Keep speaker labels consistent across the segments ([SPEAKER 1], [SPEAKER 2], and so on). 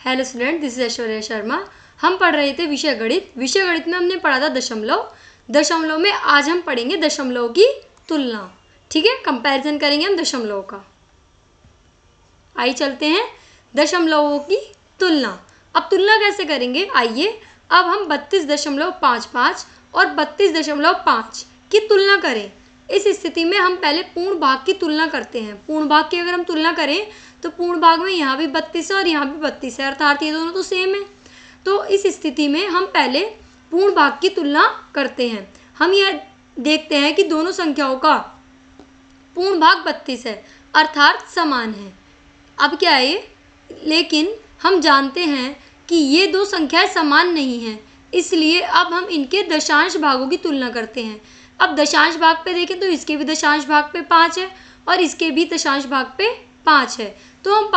[SPEAKER 1] Hello student, this is Aishwarya Sharma. हम पढ़ रहे थे विषय गणित। विषय गणित में हमने पढ़ा था दशमलव। दशमलव में आज हम पढ़ेंगे दशमलव की तुलना। ठीक है, कंपैरिजन करेंगे हम दशमलव का। आइए चलते हैं दशमलवों की तुलना। अब तुलना कैसे करेंगे, आइए अब हम 32.55 और 32.5 की तुलना करें। इस स्थिति में हम पहले पूर्ण भाग की तुलना करते हैं। पूर्ण भाग की अगर हम तुलना करें तो पूर्ण भाग में यहाँ भी 32 है और यहाँ भी 32 है, अर्थात ये दोनों तो सेम है। तो इस स्थिति में हम पहले पूर्ण भाग की तुलना करते हैं। हम यह देखते हैं कि दोनों संख्याओं का पूर्ण भाग 32 है, अर्थात समान है। अब क्या है ये, लेकिन हम जानते हैं कि ये दो संख्याएं समान नहीं हैं, इसलिए अब हम इनके दशांश भागों की तुलना करते हैं। अब दशांश भाग पे देखें तो इसके भी दशांश भाग पे 5 है और इसके भी दशांश भाग पे 5 है। तो हम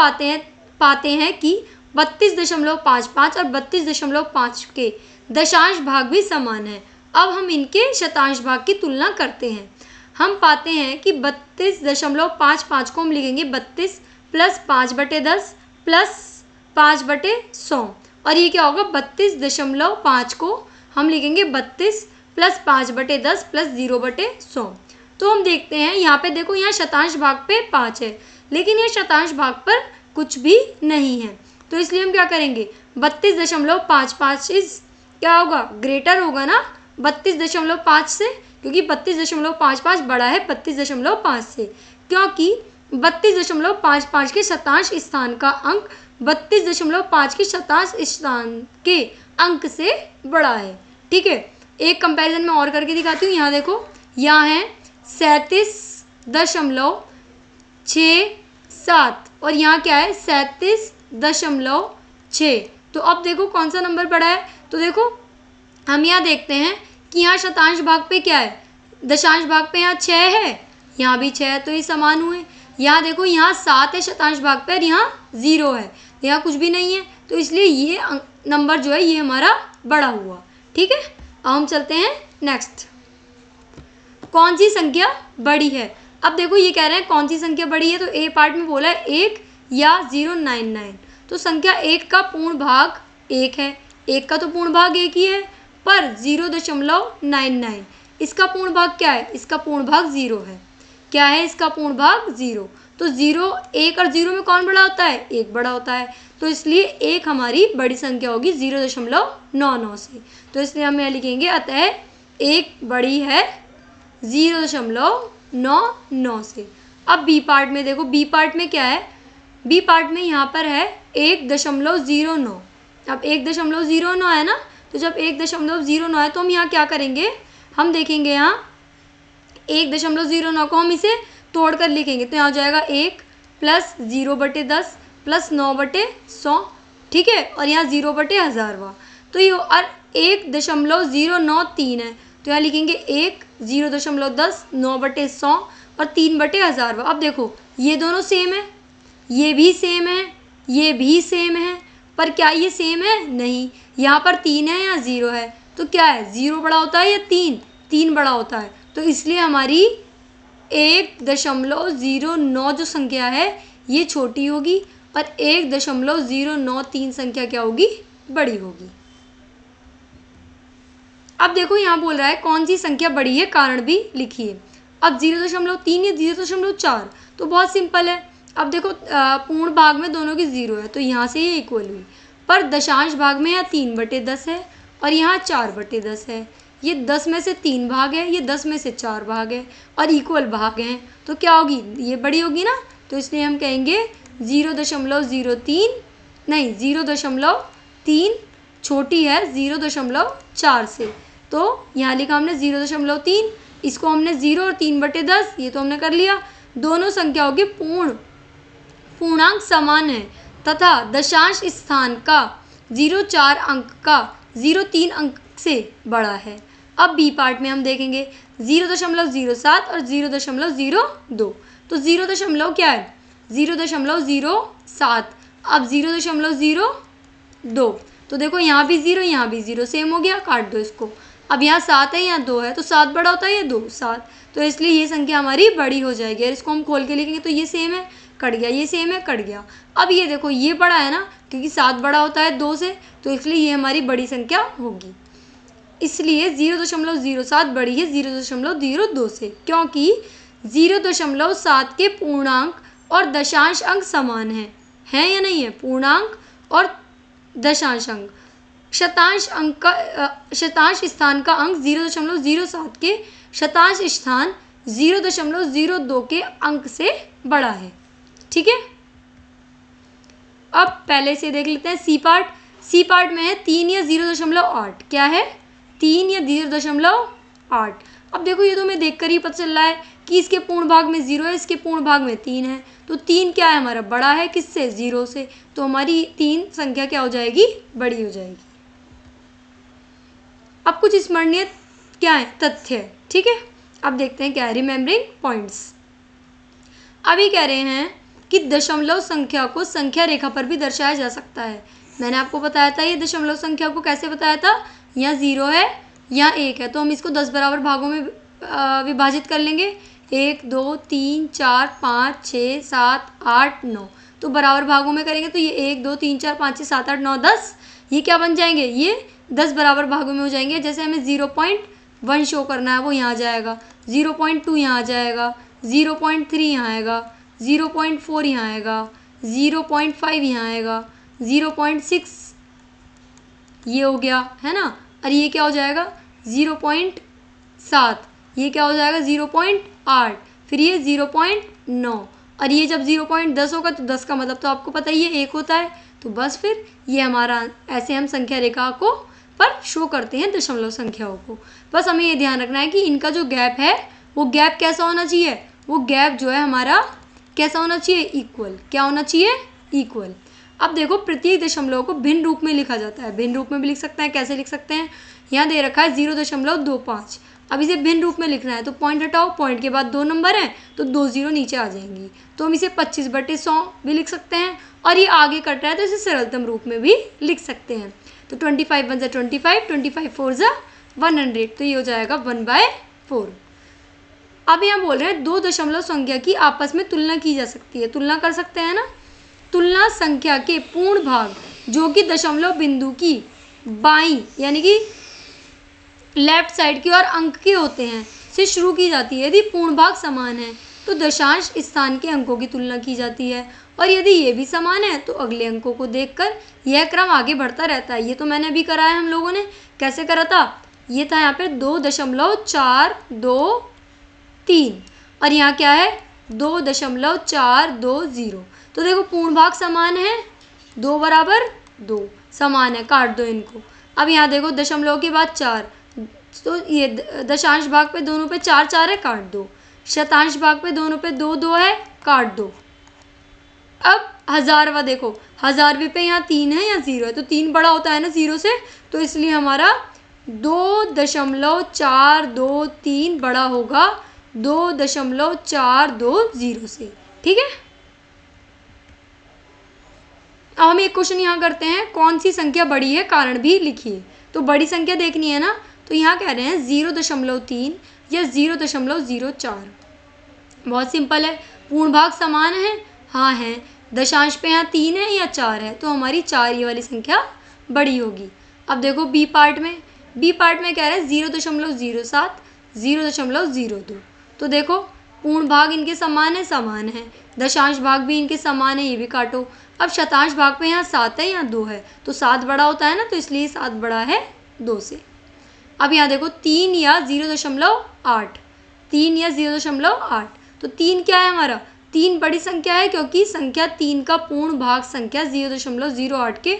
[SPEAKER 1] पाते हैं कि 32.55 और 32.5 के दशांश भाग भी समान है। अब हम इनके शतांश भाग की तुलना करते हैं। हम पाते हैं कि 32.55 को हम लिखेंगे 32 प्लस 5/10 प्लस 5/100 और ये क्या होगा 32.5 को हम लिखेंगे 32 प्लस 5/10 प्लस 0/100। तो हम देखते हैं यहाँ पे, देखो यहाँ शतांश भाग पे 5 है, लेकिन ये शतांश भाग पर कुछ भी नहीं है। तो इसलिए हम क्या करेंगे, 32.55 इस क्या होगा, ग्रेटर होगा ना 32.5 से, क्योंकि 32.55 बड़ा है 32.5 से, क्योंकि 32.55 के शतांश स्थान का अंक 32.5 के शतांश स्थान के अंक से बड़ा है। ठीक है, एक कंपैरिजन में और करके दिखाती हूँ। यहाँ देखो, यहाँ है 37.67 और यहाँ क्या है 37.6। तो अब देखो कौन सा नंबर बड़ा है। तो देखो हम यहाँ देखते हैं कि यहाँ शतांश भाग पे क्या है, दशांश भाग पे यहाँ 6 है, यहाँ भी 6 है, तो ये समान हुए। यहाँ देखो यहाँ 7 है शतांश भाग पे और यहाँ 0 है, यहाँ कुछ भी नहीं है, तो इसलिए ये नंबर जो है ये हमारा बड़ा हुआ। ठीक है, अब हम चलते हैं नेक्स्ट। कौन सी संख्या बड़ी है। अब देखो ये कह रहे हैं कौन सी संख्या बड़ी है, तो ए पार्ट में बोला है 1 या 099। तो संख्या 1 का पूर्ण भाग 1 है, 1 का तो पूर्ण भाग 1 ही है, पर 0.99 इसका पूर्ण भाग क्या है, इसका पूर्ण भाग 0 है। क्या है इसका पूर्ण भाग 0। तो 0, 1 और 0 में कौन बड़ा होता है, 1 बड़ा होता है, तो इसलिए 1 हमारी बड़ी संख्या होगी 0.99 से। तो इसलिए हम यहाँ लिखेंगे अतः 1 बड़ी है 0.99 से। अब बी पार्ट में देखो, बी पार्ट में क्या है, बी पार्ट में यहाँ पर है 1.09। अब 1.09 है ना, तो जब 1.09 है तो हम यहाँ क्या करेंगे, हम देखेंगे यहाँ 1.09 को हम इसे तोड़ कर लिखेंगे, तो यहाँ हो जाएगा 1 प्लस 0/10 प्लस 9/100। ठीक है, और यहाँ 0/1000 हुआ, तो ये और 1.093 है, तो यहाँ लिखेंगे 1 0.10 9/100 और 3/1000 हुआ। अब देखो ये दोनों सेम है, ये भी सेम है, ये भी सेम है, पर क्या ये सेम है, नहीं। यहाँ पर 3 है, यहाँ 0 है, तो क्या है 0 बड़ा होता है या 3 बड़ा होता है, तो इसलिए हमारी 1.09 जो संख्या है ये छोटी होगी और 1.093 संख्या क्या होगी, बड़ी होगी। अब देखो यहाँ बोल रहा है कौन सी संख्या बड़ी है, कारण भी लिखिए। अब 0.3 या 0.4, तो बहुत सिंपल है। अब देखो पूर्ण भाग में दोनों की 0 है, तो यहाँ से ये इक्वल हुई, पर दशांश भाग में यहाँ 3/10 है और यहाँ 4/10 है। ये 10 में से 3 भाग है, ये 10 में से 4 भाग है और इक्वल भाग हैं, तो क्या होगी, ये बड़ी होगी ना। तो इसलिए हम कहेंगे 0.03 नहीं 0.3 छोटी है 0.4 से। तो यहाँ लिखा हमने 0.3, इसको हमने 0 और 3/10 ये तो हमने कर लिया। दोनों संख्याओं के पूर्णांक समान है तथा दशांश स्थान का 0.4 अंक का 0.3 अंक से बड़ा है। अब बी पार्ट में हम देखेंगे 0.07 और 0.02। तो 0 क्या है 0.07, अब 0.02, तो देखो यहाँ भी 0 यहाँ भी 0 सेम हो गया, काट दो इसको। अब यहाँ 7 है यहाँ 2 है, तो 7 बड़ा होता है या 2 7, तो इसलिए ये संख्या हमारी बड़ी हो जाएगी। और इसको हम खोल के लिखेंगे तो ये सेम है, कट गया, ये सेम है, कट गया। अब ये देखो ये बड़ा है ना, क्योंकि 7 बड़ा होता है 2 से, तो इसलिए ये हमारी बड़ी संख्या होगी। इसलिए 0.07 बड़ी है 0.02 से, क्योंकि 0.7 के पूर्णांक और दशांश अंक समान है या नहीं है? पूर्णांक और दशांश अंक। शतांश स्थान का अंक 0.07 के शतांश स्थान 0.02 के अंक से बड़ा है। ठीक है, अब पहले से देख लेते हैं सी पार्ट। सी पार्ट में है 3 या 0.8। क्या है? 3 या 0.8। अब देखो ये तो हमें देखकर ही पता चल रहा है कि इसके पूर्ण भाग में 0 है, इसके पूर्ण भाग में 3 है। तो 3 क्या है हमारा? बड़ा है किससे? 0 से। तो हमारी 3 संख्या क्या हो जाएगी? बड़ी हो जाएगी। अब कुछ स्मरणीय क्या है? तथ्य है। ठीक है, अब देखते हैं क्या है रिमेम्बरिंग पॉइंट्स। अभी कह रहे हैं कि दशमलव संख्या को संख्या रेखा पर भी दर्शाया जा सकता है। मैंने आपको बताया था ये दशमलव संख्या को कैसे बताया था। यहाँ 0 है, यहाँ 1 है, तो हम इसको 10 बराबर भागों में विभाजित कर लेंगे। 1 2 3 4 5 6 7 8 9, तो बराबर भागों में करेंगे तो ये 1 2 3 4 5 6 7 8 9 10, ये क्या बन जाएंगे? ये 10 बराबर भागों में हो जाएंगे। जैसे हमें 0.1 शो करना है वो यहाँ आ जाएगा, 0.2 यहाँ आ जाएगा, 0.3 यहाँ आएगा, 0.4 यहाँ आएगा, 0.5 यहाँ आएगा, 0.6 ये हो गया है ना। और ये क्या हो जाएगा? 0.7, ये क्या हो जाएगा? 0.8, फिर ये 0.9, और ये जब 0.10 होगा तो 10 का मतलब तो आपको पता ही है 1 होता है। तो बस फिर ये हमारा, ऐसे हम संख्या रेखा को पर शो करते हैं दशमलव संख्याओं को। बस हमें ये ध्यान रखना है कि इनका जो गैप है वो गैप कैसा होना चाहिए? वो गैप जो है हमारा कैसा होना चाहिए? इक्वल। क्या होना चाहिए? इक्वल। अब देखो प्रत्येक दशमलव को भिन्न रूप में लिखा जाता है। भिन्न रूप में भी लिख सकते हैं। कैसे लिख सकते हैं? यहाँ दे रखा है 0.25। अब इसे भिन्न रूप में लिखना है तो पॉइंट हटाओ, पॉइंट के बाद 2 नंबर हैं तो 2 0 नीचे आ जाएंगी। तो हम इसे 25/100 भी लिख सकते हैं, और ये आगे कट रहा है तो इसे सरलतम रूप में भी लिख सकते हैं। तो 25 1 25, 25 4 100, तो ये हो जाएगा 1/4। अब यहाँ बोल रहे हैं 2 दशमलव संख्या की आपस में तुलना की जा सकती है। तुलना कर सकते हैं ना। तुलना संख्या के पूर्ण भाग जो कि दशमलव बिंदु की बाईं यानी कि लेफ्ट साइड की और अंक के होते हैं से शुरू की जाती है। यदि पूर्ण भाग समान है तो दशांश स्थान के अंकों की तुलना की जाती है, और यदि ये भी समान है तो अगले अंकों को देखकर यह क्रम आगे बढ़ता रहता है। ये तो मैंने अभी करा है हम लोगों ने। कैसे करा था? ये था यहाँ पे 2.423, और यहाँ क्या है? 2.420। तो देखो पूर्ण भाग समान है, 2 बराबर 2 समान है, काट दो इनको। अब यहाँ देखो दशमलव के बाद 4, तो ये दशांश भाग पे दोनों पे 4 4 है, काट दो। शतांश भाग पे दोनों पे 2 2 है, काट दो। अब हजारवा देखो, हजारवे पे यहाँ 3 है, यहाँ 0 है, तो 3 बड़ा होता है ना 0 से, तो इसलिए हमारा 2.423 बड़ा होगा 2.420 से। ठीक है, अब हम एक क्वेश्चन यहाँ करते हैं, कौन सी संख्या बड़ी है, कारण भी लिखिए। तो बड़ी संख्या देखनी है ना, तो यहाँ कह रहे हैं 0.3 या 0.04। बहुत सिंपल है। पूर्ण भाग समान है, हाँ है। दशांश पे यहाँ 3 है या 4 है, तो हमारी 4 ये वाली संख्या बड़ी होगी। अब देखो बी पार्ट में कह रहे हैं 0.07 0.02। तो देखो पूर्ण भाग इनके समान है, दशांश भाग भी इनके समान है, ये भी काटो। अब शतांश भाग पे यहाँ 7 है, यहाँ 2 है, तो 7 बड़ा होता है ना, तो इसलिए 7 बड़ा है 2 से। अब यहाँ देखो 3 या 0.8, 3 या 0.8, तो 3 क्या है हमारा? 3 बड़ी संख्या है, क्योंकि संख्या 3 का पूर्ण भाग संख्या 0.08 के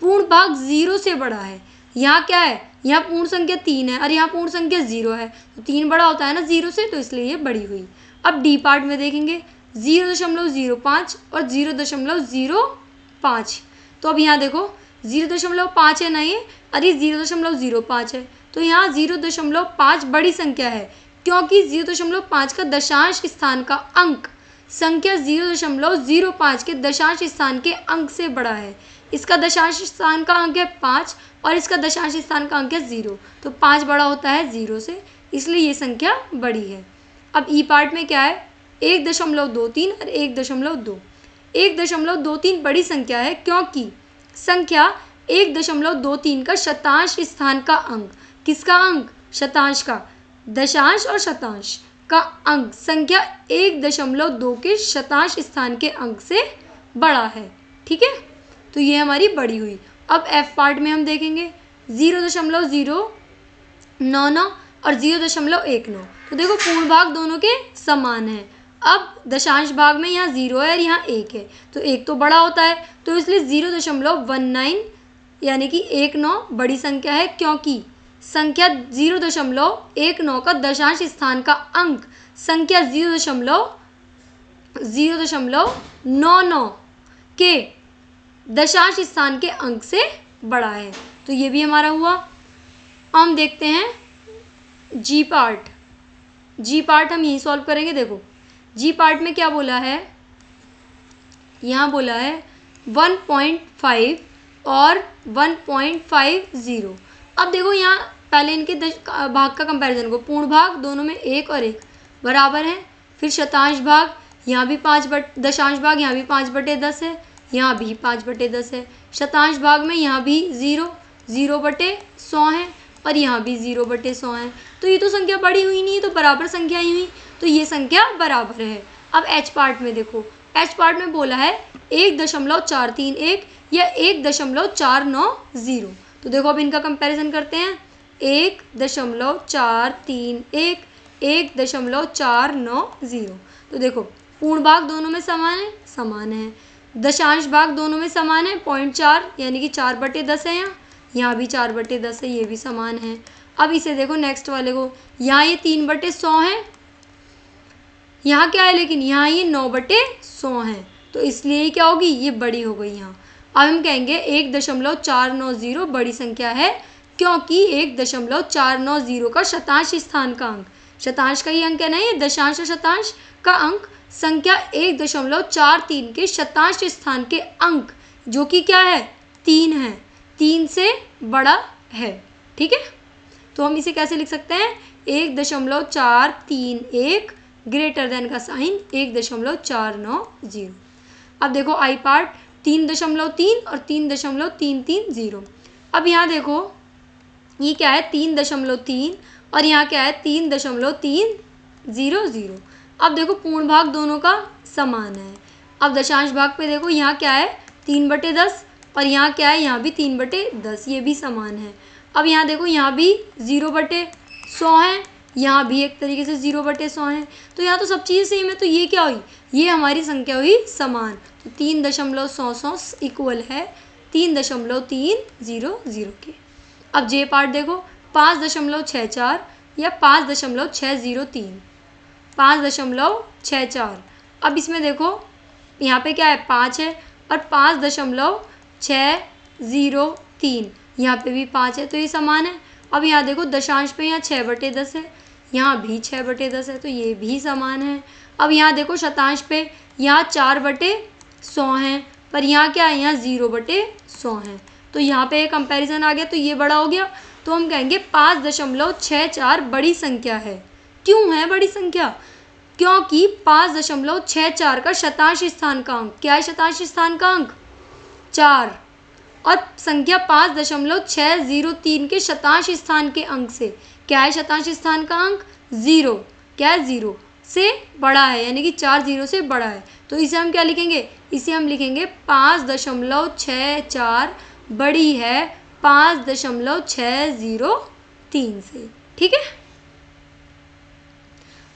[SPEAKER 1] पूर्ण भाग 0 से बड़ा है। यहाँ क्या है? यहाँ पूर्ण संख्या 3 है और यहाँ पूर्ण संख्या 0 है, तो 3 बड़ा होता है ना 0 से, तो इसलिए ये बड़ी हुई। अब डी पार्ट में देखेंगे 0.05 और 0.05। तो अब यहाँ देखो 0.5 है ना ये, अरे 0.05 है, तो यहाँ 0.5 बड़ी संख्या है, क्योंकि 0.5 का दशांश स्थान का अंक संख्या 0.05 के दशांश स्थान के अंक से बड़ा है। इसका दशांश स्थान का अंक है 5 और इसका दशांश स्थान का अंक है 0, तो 5 बड़ा होता है 0 से, इसलिए ये संख्या बड़ी है। अब ई पार्ट में क्या है? 1.23 और 1.2। 1.23 बड़ी संख्या है क्योंकि संख्या 1.23 का शतांश स्थान का अंक, किसका अंक? शतांश का। दशांश और शतांश का अंक संख्या 1.2 के शतांश स्थान के अंक से बड़ा है। ठीक है, तो ये हमारी बड़ी हुई। अब एफ पार्ट में हम देखेंगे 0.099 और 0.19। तो देखो पूर्ण भाग दोनों के समान है। अब दशांश भाग में यहाँ 0 है और यहाँ 1 है, तो 1 तो बड़ा होता है, तो इसलिए 0.19 यानी कि 19 बड़ी संख्या है क्योंकि संख्या 0.19 का दशांश स्थान का अंक संख्या 0.99 के दशांश स्थान के अंक से बड़ा है। तो ये भी हमारा हुआ। हम देखते हैं जी पार्ट। जी पार्ट हम यही सॉल्व करेंगे। देखो जी पार्ट में क्या बोला है, यहाँ बोला है 1.5 और 1.50। अब देखो यहाँ पहले इनके भाग का कंपैरिजन को, पूर्ण भाग दोनों में 1 और 1 बराबर है। फिर शतांश भाग, यहाँ भी दशांश भाग यहाँ भी 5/10 है, यहाँ भी 5/10 है। शतांश भाग में यहाँ भी 0/100 है और यहाँ भी 0/100 है। तो ये तो संख्या बड़ी हुई नहीं, तो बराबर संख्या ही हुई, तो ये संख्या बराबर है। अब एच पार्ट में देखो, एच पार्ट में बोला है 1.431 या 1.490। तो देखो अब इनका कंपैरिजन करते हैं। 1.431 1.490। तो देखो पूर्ण भाग दोनों में समान है। दशांश भाग दोनों में समान है 0.4 यानी कि 4/10 है। यहाँ भी 4/10 है, ये भी समान है। अब इसे देखो नेक्स्ट वाले को, यहाँ ये 3/100 है, यहाँ क्या है लेकिन यहाँ ये 9/100 है, तो इसलिए ये क्या होगी, ये बड़ी हो गई यहाँ। अब हम कहेंगे 1.490 बड़ी संख्या है क्योंकि 1.490 का शतांश स्थान का अंक, शतांश का ही अंक है ना, ये दशांश और शतांश का अंक संख्या 1.43 के शतांश स्थान के अंक जो कि क्या है 3 है, 3 से बड़ा है। ठीक है, तो हम इसे कैसे लिख सकते हैं, 1.431 ग्रेटर देन का साइन 1.490। अब देखो आई पार्ट 3.3 और 3.330। अब यहाँ देखो ये क्या है 3.3 और यहाँ क्या है 3.300। अब देखो पूर्ण भाग दोनों का समान है। अब दशांश भाग पे देखो यहाँ क्या है 3/10 और यहाँ क्या है, यहाँ भी 3/10, ये भी समान है। अब यहाँ देखो यहाँ भी 0/100 है, यहाँ भी एक तरीके से 0/100 है, तो यहाँ तो सब चीज़ें सेम है, तो ये क्या हुई, ये हमारी संख्या हुई समान। तो 3.100 इक्वल है 3.300 के। अब जे पार्ट देखो 5.64 या 5.603, 5.64। अब इसमें देखो यहाँ पे क्या है 5 है और 5.603, यहाँ पे भी 5 है, तो ये समान है। अब यहाँ देखो दशांश पे यहाँ 6/10 है, यहाँ भी 6/10 है, तो ये भी समान है। अब यहाँ देखो शतांश पे यहाँ 4/100 है, पर यहाँ क्या है, यहाँ 0/100 है, तो यहाँ पे कंपैरिजन आ गया, तो ये बड़ा हो गया। तो हम कहेंगे 5.64 बड़ी संख्या है। क्यों है बड़ी संख्या, क्योंकि 5.64 का शतांश स्थान का अंक क्या है, शतांश स्थान का अंक 4 और संख्या 5.603 के शतांश स्थान के अंक से क्या है, शतांश स्थान का अंक 0, क्या है 0 से बड़ा है, यानी कि 4 0 से बड़ा है। तो इसे हम क्या लिखेंगे, इसे हम लिखेंगे 5.64 बड़ी है 5.603 से। ठीक है,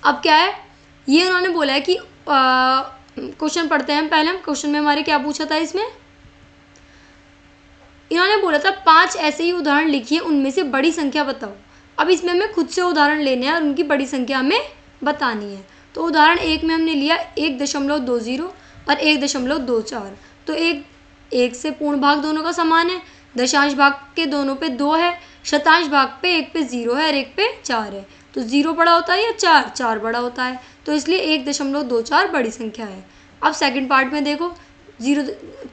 [SPEAKER 1] अब क्या है, ये उन्होंने बोला है कि क्वेश्चन पढ़ते हैं पहले हम। क्वेश्चन में हमारे क्या पूछा था, इसमें इन्होंने बोला था 5 ऐसे ही उदाहरण लिखिए, उनमें से बड़ी संख्या बताओ। अब इसमें हमें खुद से उदाहरण लेने हैं और उनकी बड़ी संख्या हमें बतानी है। तो उदाहरण 1 में हमने लिया 1.20 और 1.24, तो 1 से पूर्ण भाग दोनों का समान है, दशांश भाग के दोनों पे 2 है, शतांश भाग पे 1 पे 0 है और 1 पे 4 है, तो 0 बड़ा होता है या 4 बड़ा होता है, तो इसलिए 1.24 बड़ी संख्या है। अब सेकंड पार्ट में देखो 0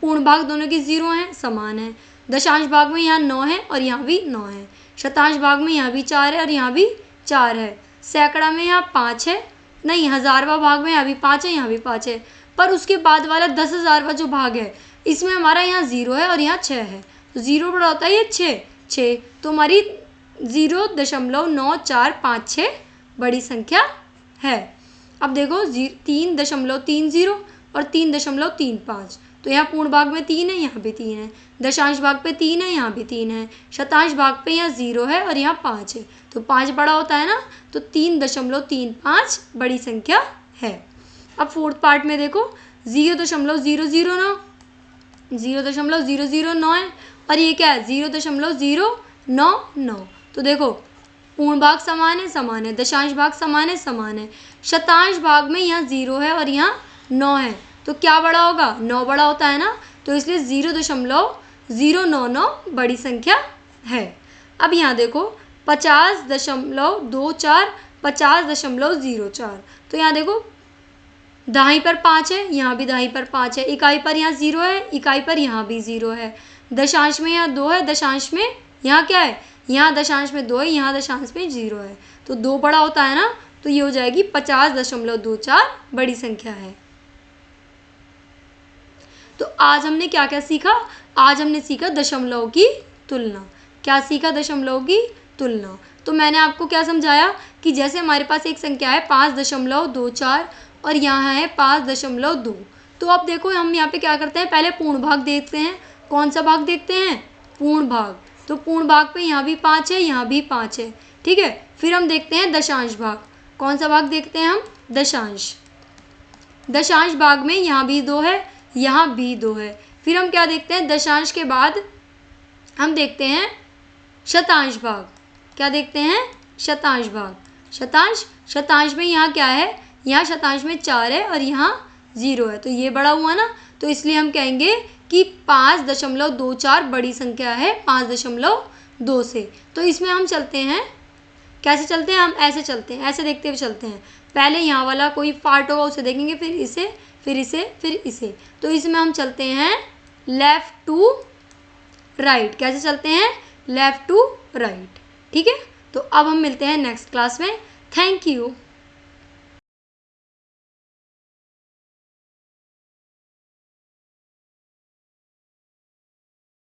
[SPEAKER 1] पूर्ण भाग दोनों के 0 हैं, समान है, दशांश भाग में यहाँ 9 है और यहाँ भी 9 है, शतांश भाग में यहाँ भी 4 है और यहाँ भी 4 है, सैकड़ा में यहाँ 5 है, नहीं हजारवा भाग में यहाँ भी 5 है, यहाँ भी 5 है, पर उसके बाद वाला 10,000वां जो भाग है इसमें हमारा यहाँ 0 है और यहाँ 6 है, तो 0 बड़ा होता है ये 6, तो हमारी 0.9456 बड़ी संख्या है। अब देखो 3.30 और 3.35, तो यहाँ पूर्ण भाग में 3 है, यहाँ भी 3 है, दशांश भाग पे 3 है, यहाँ भी 3 है, शतांश भाग पे यहाँ 0 है और यहाँ 5 है, तो 5 बड़ा होता है ना, तो 3.35 बड़ी संख्या है। अब फोर्थ पार्ट में देखो 0.009 है और ये क्या है 0.099, तो देखो पूर्ण भाग समान है, दशांश भाग समान है, शतांश भाग में यहाँ 0 है और यहाँ 9 है, तो क्या बड़ा होगा 9 बड़ा होता है ना, तो इसलिए 0.099 बड़ी संख्या है। अब यहाँ देखो 50.24 50.04, तो यहाँ देखो दाईं पर 5 है, यहाँ भी दाईं पर 5 है, इकाई पर यहाँ 0 है, इकाई पर यहाँ भी 0 है, दशांश में यहाँ 2 है, दशांश में यहाँ क्या है, यहाँ दशांश में 2 है, यहाँ दशांश में 0 है, तो 2 बड़ा होता है ना, तो ये हो जाएगी 50.24 बड़ी संख्या है। तो आज हमने क्या क्या सीखा, आज हमने सीखा दशमलव की तुलना। क्या सीखा, दशमलव की तुलना। तो मैंने आपको क्या समझाया कि जैसे हमारे पास एक संख्या है 5.24 और यहाँ है 5.2, तो अब देखो हम यहाँ पे क्या करते हैं, पहले पूर्ण भाग देखते हैं। कौन सा भाग देखते हैं, पूर्ण भाग, तो पूर्ण भाग पे यहाँ भी 5 है, यहाँ भी 5 है, ठीक है। फिर हम देखते हैं दशांश भाग, कौन सा भाग देखते हैं हम, दशांश। दशांश भाग में यहाँ भी 2 है, यहाँ भी 2 है। फिर हम क्या देखते हैं, दशांश के बाद हम देखते हैं शतांश भाग। क्या देखते हैं, शतांश भाग। शतांश में यहाँ क्या है, यहाँ शतांश में 4 है और यहाँ 0 है, तो ये बड़ा हुआ ना, तो इसलिए हम कहेंगे कि 5.24 बड़ी संख्या है 5.2 से। तो इसमें हम चलते हैं, कैसे चलते हैं, हम ऐसे चलते हैं, ऐसे देखते हुए चलते हैं। पहले यहाँ वाला कोई पार्ट होगा उसे देखेंगे, फिर इसे, फिर इसे, फिर इसे। तो इसमें हम चलते हैं लेफ़्ट टू राइट। कैसे चलते हैं, लेफ़्ट टू राइट, ठीक है। तो अब हम मिलते हैं नेक्स्ट क्लास में। Thank you.